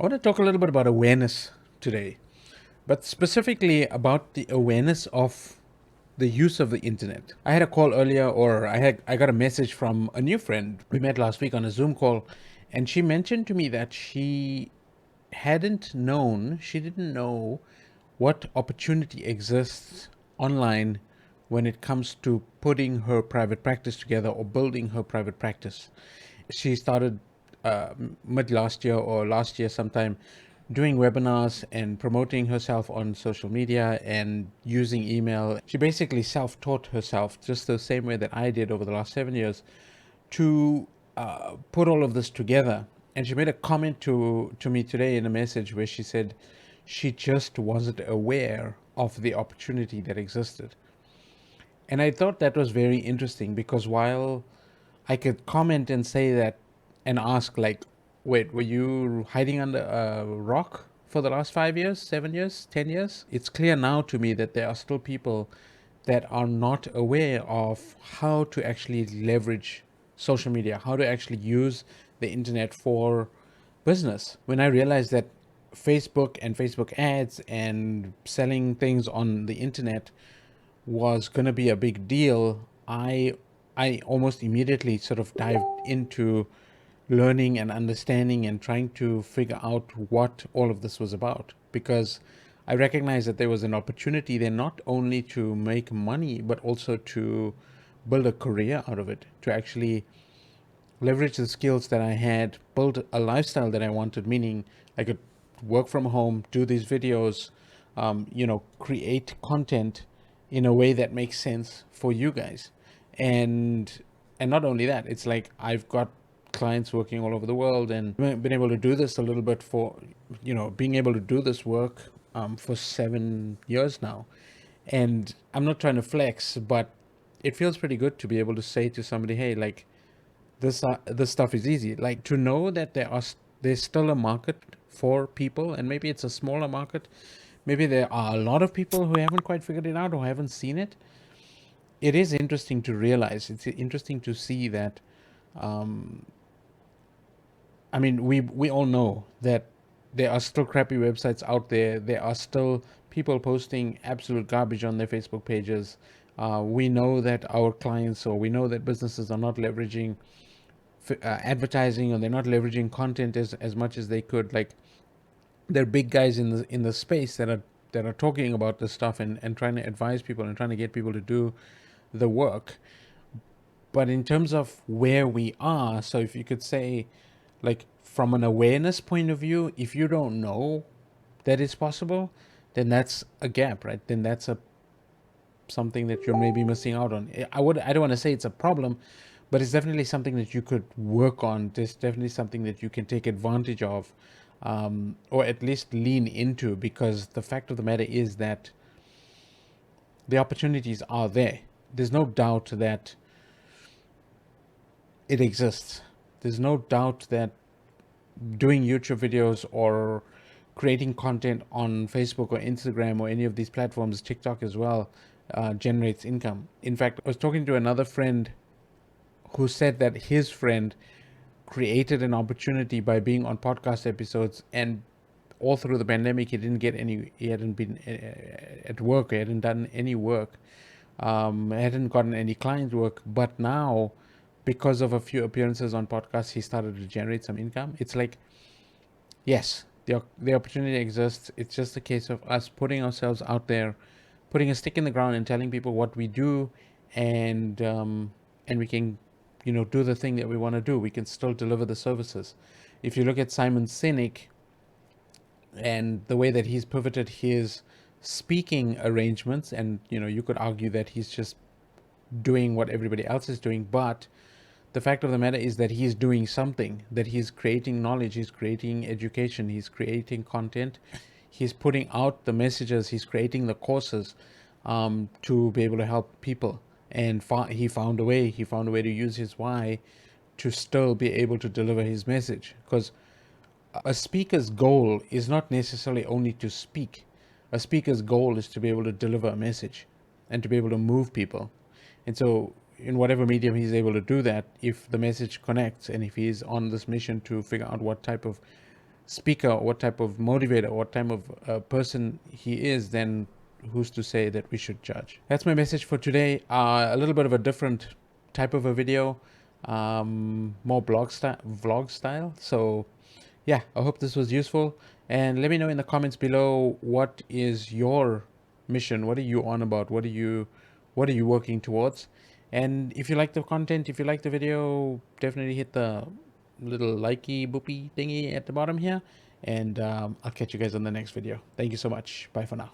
want to talk a little bit about awareness today, but specifically about the awareness of the use of the internet. I had a call earlier, or I got a message from a new friend. We met last week on a Zoom call, and she mentioned to me that she didn't know what opportunity exists online when it comes to putting her private practice together or building her private practice. She started mid last year or last year sometime doing webinars and promoting herself on social media and using email. She basically self-taught herself just the same way that I did over the last 7 years to put all of this together. And she made a comment to me today in a message where she said she just wasn't aware of the opportunity that existed. And I thought that was very interesting because while I could comment and say that and ask, like, wait, were you hiding under a rock for the last 5 years, 7 years, 10 years? It's clear now to me that there are still people that are not aware of how to actually leverage social media, how to actually use the internet for business. When I realized that Facebook and Facebook ads and selling things on the internet was going to be a big deal, I almost immediately sort of dived into learning and understanding and trying to figure out what all of this was about, because I recognized that there was an opportunity there not only to make money but also to build a career out of it, to actually leverage the skills that I had, build a lifestyle that I wanted, meaning I could work from home, do these videos, create content in a way that makes sense for you guys. And and not only that, it's like I've got clients working all over the world and been able to do this a little bit for, being able to do this work for 7 years now. And I'm not trying to flex, but it feels pretty good to be able to say to somebody, hey, like, this stuff is easy. Like, to know that there's still a market for people, and maybe it's a smaller market. Maybe there are a lot of people who haven't quite figured it out or haven't seen it. It is interesting to realize. It's interesting to see that. I mean, we all know that there are still crappy websites out there. There are still people posting absolute garbage on their Facebook pages. We know that our clients, or we know that businesses are not leveraging advertising, or they're not leveraging content as much as they could. Like, there are big guys in the space that are talking about this stuff and trying to advise people and trying to get people to do the work. But in terms of where we are, so if you could say, like, from an awareness point of view, if you don't know that it's possible, then that's a gap, right? Then that's a something that you're maybe missing out on. I don't want to say it's a problem, but it's definitely something that you could work on. There's definitely something that you can take advantage of, or at least lean into, because the fact of the matter is that the opportunities are there. There's no doubt that it exists. There's no doubt that doing YouTube videos or creating content on Facebook or Instagram or any of these platforms, TikTok as well, generates income. In fact, I was talking to another friend who said that his friend created an opportunity by being on podcast episodes, and all through the pandemic he hadn't been at work, he hadn't done any work, hadn't gotten any client work, but now, because of a few appearances on podcasts, he started to generate some income. It's like, yes, the opportunity exists. It's just a case of us putting ourselves out there, putting a stick in the ground, and telling people what we do, and we can, do the thing that we want to do. We can still deliver the services. If you look at Simon Sinek and the way that he's pivoted his speaking arrangements, and you could argue that he's just doing what everybody else is doing, but the fact of the matter is that he's doing something, that he's creating knowledge, he's creating education, he's creating content, he's putting out the messages, he's creating the courses, to be able to help people. And he found a way to use his why to still be able to deliver his message, because a speaker's goal is not necessarily only to speak. A speaker's goal is to be able to deliver a message and to be able to move people. And so, in whatever medium he's able to do that, if the message connects and if he's on this mission to figure out what type of speaker, or what type of motivator, what type of person he is, then who's to say that we should judge? That's my message for today. A little bit of a different type of a video, more vlog style. So yeah, I hope this was useful, and let me know in the comments below, what is your mission? What are you on about? What are you working towards? And if you like the content, if you like the video, definitely hit the little likey boopy thingy at the bottom here, and I'll catch you guys on the next video. Thank you so much. Bye for now.